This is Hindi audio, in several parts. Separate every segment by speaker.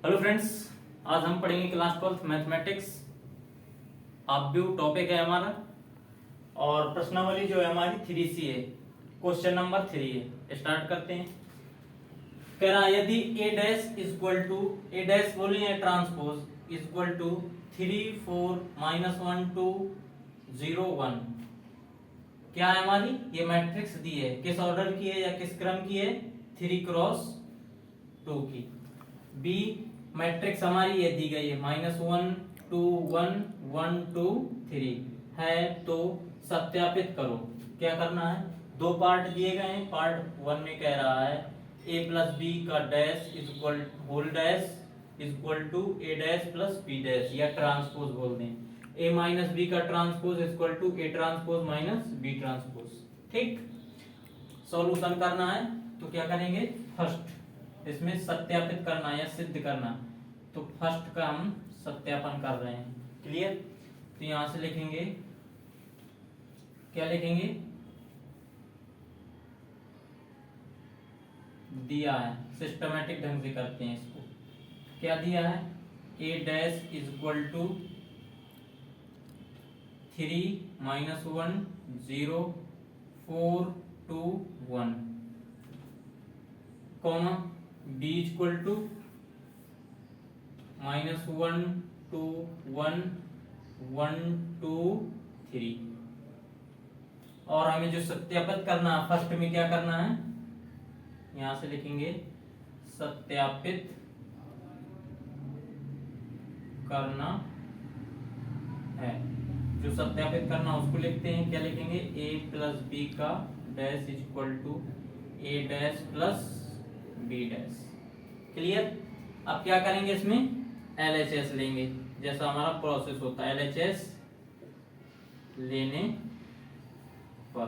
Speaker 1: हेलो फ्रेंड्स, आज हम पढ़ेंगे क्लास 12th मैथमेटिक्स। आप व्यू टॉपिक है हमारा और प्रश्नावली जो है हमारी 3C है। क्वेश्चन नंबर 3 है। स्टार्ट करते हैं। कह रहा है यदि a dash equal to a dash बोलिए ट्रांसपोज इक्वल टू 3 4 -1 2 0 1। क्या है हमारी ये मैट्रिक्स दी है, किस ऑर्डर की है या किस क्रम की है? 3x2 की। बी मैट्रिक्स हमारी ये दी गई है -1 2 1 1 2 3 है, तो सत्यापित करो। क्या करना है? दो पार्ट दिए गए हैं। पार्ट 1 में कह रहा है a प्लस बी का dash equal whole dash equal to a dash plus b dash, या ट्रांसपोज बोल दें। a माइनस बी का transpose equal to a transpose minus b transpose. ठीक, सॉल्यूशन करना है तो क्या करेंगे? फर्स्ट इसमें सत्यापित करना या सिद्ध करना, तो फर्स्ट का हम सत्यापन कर रहे हैं। क्लियर? तो यहां से लिखेंगे, क्या लिखेंगे? दिया है, सिस्टमैटिक ढंग से करते हैं इसको। क्या दिया है? a dash equal to 3 -1 0 4 2 1 comma b equal to -1 2 1 1 2 3। और हमें जो सत्यापित करना है, फर्स्ट में क्या करना है? यहां से लिखेंगे सत्यापित करना है। जो सत्यापित करना उसको लिखते हैं, क्या लिखेंगे? a प्लस बी का dash equal to a dash plus b dash. Clear? अब क्या करेंगे? इसमें LHS लेंगे, जैसा हमारा प्रोसेस होता है LHS लेने पर।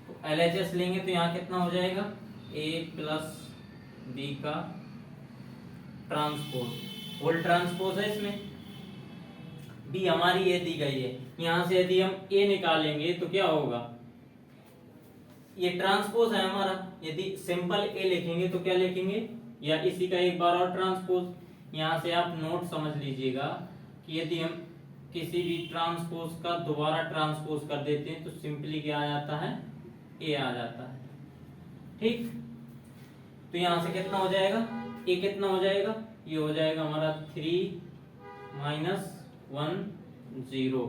Speaker 1: तो LHS लेंगे तो यहाँ कितना हो जाएगा? a प्लस बी का ट्रांसपोज, होल ट्रांसपोज है इसमें। b हमारी ये दी गई है, यहां से यदि हम a निकालेंगे तो क्या होगा? ये ट्रांसपोज है हमारा। यदि सिंपल a लिखेंगे तो क्या लिखेंगे? या इसी का एक बार और ट्रांसपोज। यहां से आप नोट समझ लीजिएगा कि यदि हम किसी भी ट्रांसपोज का दोबारा ट्रांसपोज कर देते हैं तो सिंपली क्या आ जाता है? a आ जाता है। ठीक, तो यहां से कितना हो जाएगा? a कितना हो जाएगा? ये हो जाएगा हमारा 3 -1 0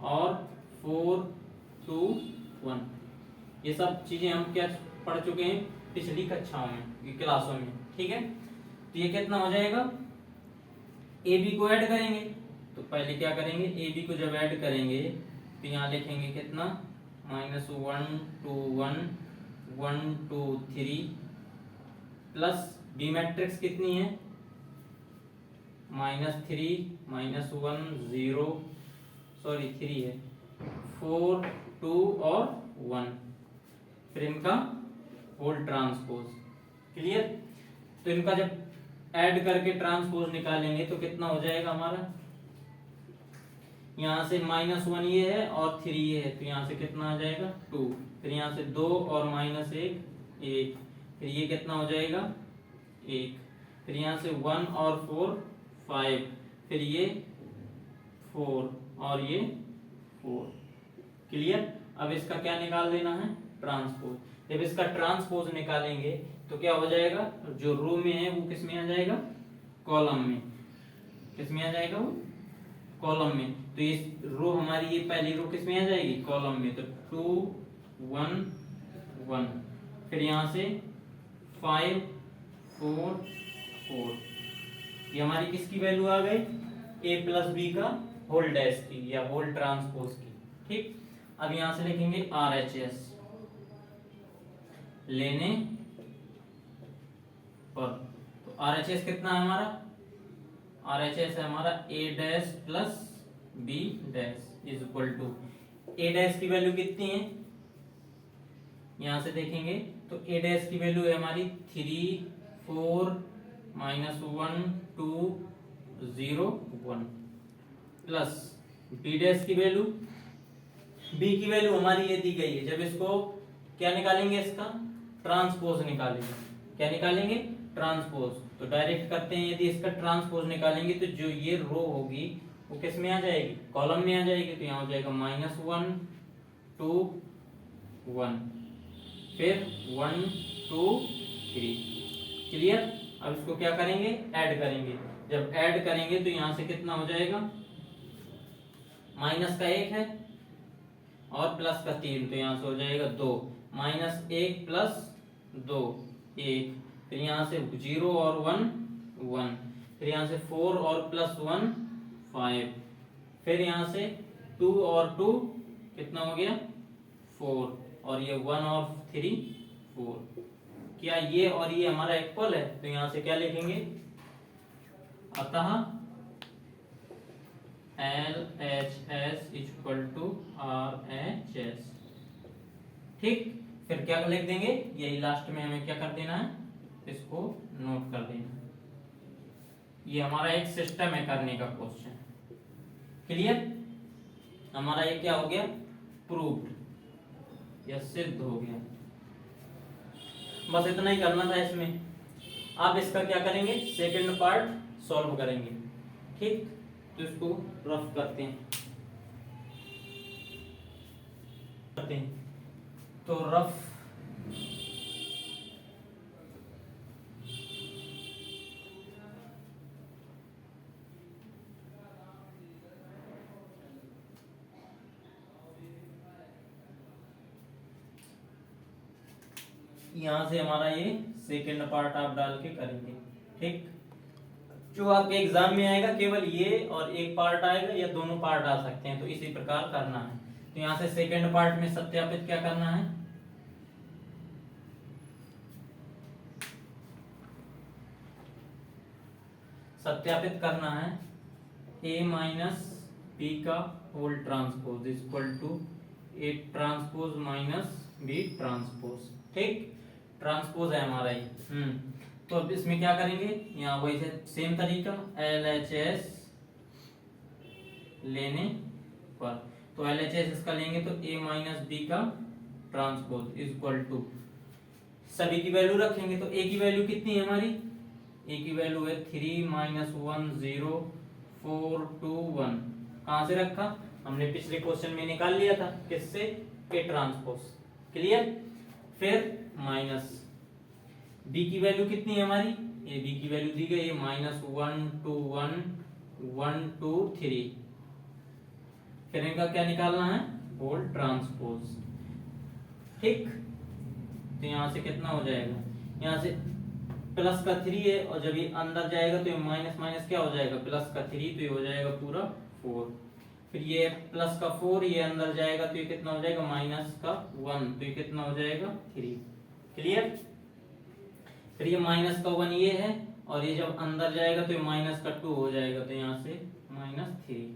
Speaker 1: और 4 2 1। ये सब चीजें हम क्या पढ़ चुके हैं पिछली कक्षाओं में, क्लासों में। ठीक है, तो ये कितना हो जाएगा? ए बी को ऐड करेंगे, तो पहले क्या करेंगे? ए बी को जब ऐड करेंगे तो यहाँ लिखेंगे कितना? -1 2 1 1 2 3 प्लस बी मैट्रिक्स कितनी है? -3 -1 0 सॉरी 3 है, 4 2 और 1, फिर इनका होल ट्रांसपोज। क्लियर? तो इनका जब ऐड करके ट्रांसपोज निकालेंगे तो कितना हो जाएगा हमारा? यहां से -1 ये है और 3 ये है, तो यहां से कितना आ जाएगा? 2, फिर यहां से 2 और -1 1, फिर ये कितना हो जाएगा? 1, फिर यहां से 1 और 4 5, फिर ये 4 और ये 4। क्लियर? अब इसका क्या निकाल देना है? ट्रांसपोज। जब इसका ट्रांसपोज निकालेंगे तो क्या हो जाएगा? जो रो में है वो किस में आ जाएगा? कॉलम में। किस में आ जाएगा? वो कॉलम में। तो इस रो हमारी ये पहली रो किस में आ जाएगी? कॉलम में। तो 2 1 1, फिर यहां से 5 4 4। ये हमारी किसकी वैल्यू आ गई? a प्लस बी का होल डैश की या होल ट्रांसपोज की। ठीक, अब यहां से लिखेंगे RHS लेने पर। तो RHS कितना है हमारा? RHS है हमारा a dash plus b dash is equal to, a dash की वैल्यू कितनी है? यहां से देखेंगे तो a डैश की वैल्यू है हमारी 3 4 -1 2 0 1 प्लस b डैश की वैल्यू, b की वैल्यू हमारी ये दी गई है। जब इसको क्या निकालेंगे? इसका ट्रांसपोज निकालेंगे। क्या निकालेंगे? ट्रांसपोज। तो डायरेक्ट करते हैं, यदि इसका ट्रांसपोज निकालेंगे तो जो ये रो होगी वो किस में आ जाएगी, कॉलम में आ जाएगी। तो यहाँ हो जाएगा -1 2 1, फिर 1 2 3। क्लियर। अब इसको क्या करेंगे, ऐड करेंगे। जब ऐड करेंगे तो यहाँ से कितना हो जाएगा, माइनस का 1 है और प्लस का 3, तो यहाँ से हो जाएगा 2, -1 + 2 1, फिर यहाँ से 0 और 1 1, फिर यहाँ से 4 और +1 5, फिर यहाँ से 2 और 2 कितना हो गया 4, और ये 1 और 3 4। क्या ये और ये हमारा इक्वल है, तो यहाँ से क्या लिखेंगे, अतः LHS = RHS। ठीक, फिर क्या लिख देंगे, यही लास्ट में हमें क्या कर देना है, इसको नोट कर देना। ये हमारा एक सिस्टम है करने का क्वेश्चन। क्लियर, हमारा ये क्या हो गया, प्रूव्ड, यह सिद्ध हो गया। बस इतना ही करना था इसमें। आप इसका क्या करेंगे, सेकंड पार्ट सॉल्व करेंगे। ठीक, तो इसको रफ करते हैं तो रफ यहाँ से हमारा ये सेकंड पार्ट आप डाल के करेंगे। ठीक, जो आपके एग्जाम में आएगा केवल ये और एक पार्ट आएगा, या दोनों पार्ट आ सकते हैं, तो इसी प्रकार करना है। तो यहाँ से सेकंड पार्ट में सत्यापित क्या करना है, सत्यापित करना है A - B का whole transpose = A transpose - B transpose. ठीक, ट्रांसपोज है हमारा ये। तो अब इसमें क्या करेंगे, यहाँ वही से सेम तरीका, LHS लेने पर, तो LHS इसका लेंगे तो A - B का ट्रांसपोज = सभी की वैल्यू रखेंगे। तो A की वैल्यू कितनी है हमारी, A की वैल्यू है 3 - 1 0 4 2 1। कहां से रखा, हमने पिछले क्वेश्चन में निकाल लिया था, किससे, A ट्रांसपोज। क्लियर, फिर माइनस B की वैल्यू कितनी है हमारी, ये B की वैल्यू दी गई है -1 2 1 1 2 3, फिर इनका क्या निकालना है, होल ट्रांसपोज। ठीक, तो यहां से कितना हो जाएगा, यहाँ से प्लस का 3 है, और जब ये अंदर जाएगा तो ये माइनस माइनस क्या हो जाएगा, प्लस का 3, तो ये हो जाएगा पूरा 4, फिर ये प्लस का 4 ये अंदर जाएगा तो ये कितना हो जाएगा, माइनस का 1, तो ये कितना हो जाएगा 3। क्लियर, फिर ये माइनस का 1 ये है, और ये जब अंदर जाएगा तो ये माइनस का 2 हो जाएगा, तो यहाँ से -3,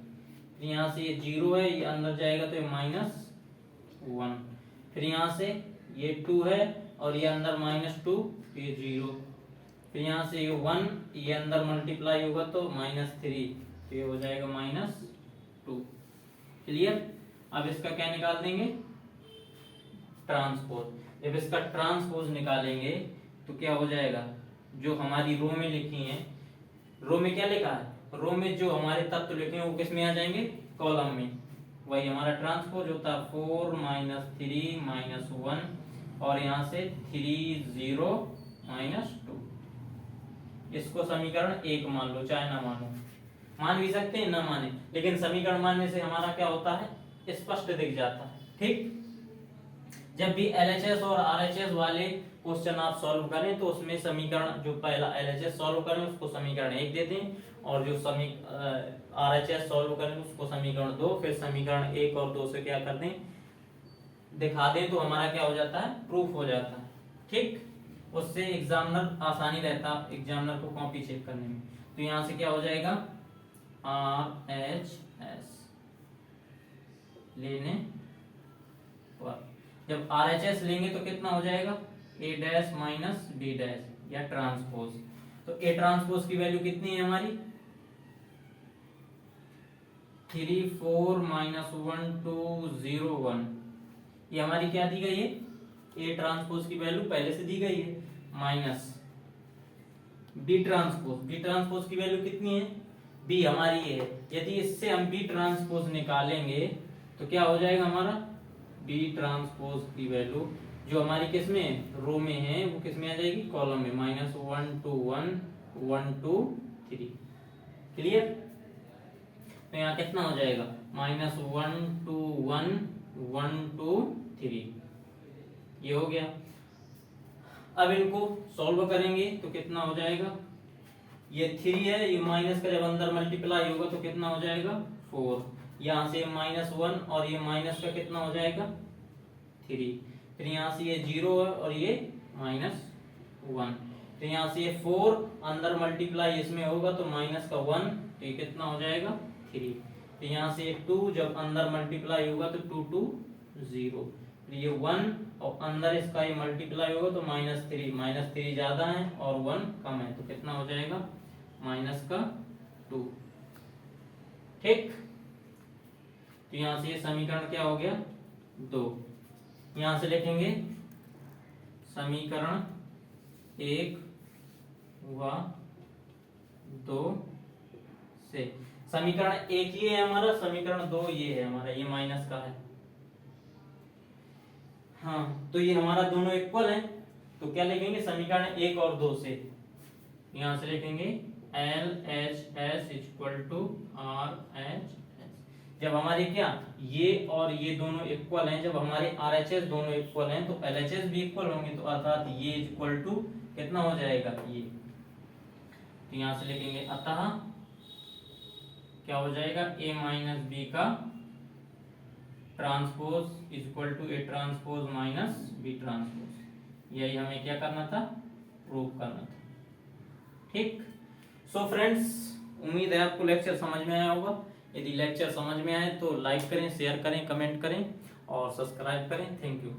Speaker 1: फिर यहाँ से ये 0 है, ये अंदर जाएगा तो ये -1, फिर यहाँ से ये 2 है और ये अंदर -2, ये 0, फिर यहाँ से ये 1 ये अंदर मल्टीप्लाई होगा तो -3, तो ये हो जाएगा -2। क्लियर, अब इसका क्या निकाल देंगे, ट्रांसपोज। जब इसका ट्रांसपोज निकालेंगे तो क्या हो जाएगा, जो हमारी रो में लिखी है, रो में क्या लिखा है, रो में जो हमारे तत्व लिखे हैं वो किस में आ जाएंगे, कॉलम में। वही हमारा ट्रांसपोज होता है 4 - 3 - 1, और यहाँ से 3 0 -2। इसको समीकरण 1 मान लो, चाहे ना मानो, मान भी सकते हैं ना माने, लेकिन समीकरण मानने से हमारा क्या होता है, स्पष्ट दिख जाता है। ठीक, जब भी LHS और RHS वाले क्वेश्चन आप सॉल्व करें तो उसमें समीकरण, जो पहला LHS सॉल्व करें उसको समीकरण 1 दे दें, और जो RHS सॉल्व करें उसको समीकरण 2, फिर समीकरण 1 और 2 से क्या कर दें, दिखा दें, तो हमारा क्या हो जाता है, प्रूफ हो जाता है। ठीक, उससे एग्जामिनर आसानी रहता है, एग्जामिनर को कॉपी चेक करने में। तो यहाँ से क्या हो जाएगा, RHS लेने पर, जब RHS लेंगे तो कितना हो जाएगा, A' - B' या ट्रांसपोज। तो A ट्रांसपोज की वैल्यू कितनी है हमारी, 3 4 -1 2 0 1, ये हमारी क्या दी गई है, A ट्रांसपोज की वैल्यू पहले से दी गई है, माइनस बी ट्रांसपोज की वैल्यू कितनी है, बी हमारी ये है। यदि इससे हम बी ट्रांसपोज निकालेंगे तो क्या हो जाएगा हमारा, बी ट्रांसपोज की वैल्यू जो हमारी किस में रो में है वो किस में आ जाएगी, कॉलम में, -1 2 1 1 2 3। क्लियर। तो यहाँ कितना हो जाएगा, -1 2 1 1 2 3, ये हो गया। अब इनको सॉल्व करेंगे तो कितना हो जाएगा, ये 3 है, ये माइनस का जब अंदर मल्टीप्लाई होगा तो कितना हो जाएगा 4, यहाँ से -1 और ये माइनस का कितना हो जाएगा 3, फिर यहाँ से ये 0 है और ये -1, तो यहाँ से ये 4 अंदर मल्टीप्लाई इसमें होगा तो माइनस का 1, तो ये कितना हो जाएगा 3, तो यहाँ से ये 2 जब अंदर मल्टीप्लाई होगा तो 2 2 0, फिर ये 1 और अंदर इसका ये मल्टीप्लाई होगा तो -3 ज्यादा है और 1 कम है तो कितना हो जाएगा -2। ठीक, तो यहाँ से ये समीकरण क्या हो गया 2। यहाँ से लिखेंगे समीकरण 1 व 2 से, समीकरण 1 ये है हमारा, समीकरण 2 ये है हमारा, ये माइनस का है। हाँ, तो ये हमारा दोनों इक्वल है तो क्या लिखेंगे समीकरण 1 और 2 से, यहां से लिखेंगे LHS इक्वल टू RHS। जब हमारे क्या ये और ये दोनों इक्वल हैं, जब हमारे RHS दोनों इक्वल हैं तो LHS भी इक्वल होंगे, तो अर्थात ये इक्वल टू कितना हो जाएगा ये, तो यहां से लिखेंगे अतः क्या हो जाएगा A माइनस बी का transpose equal to A transpose minus B transpose, यही हमें क्या करना था, प्रूव करना था। ठीक, सो फ्रेंड्स उम्मीद है आपको लेक्चर समझ में आया होगा। यदि लेक्चर समझ में आए तो लाइक करें, शेयर करें, कमेंट करें और सब्सक्राइब करें। Thank you.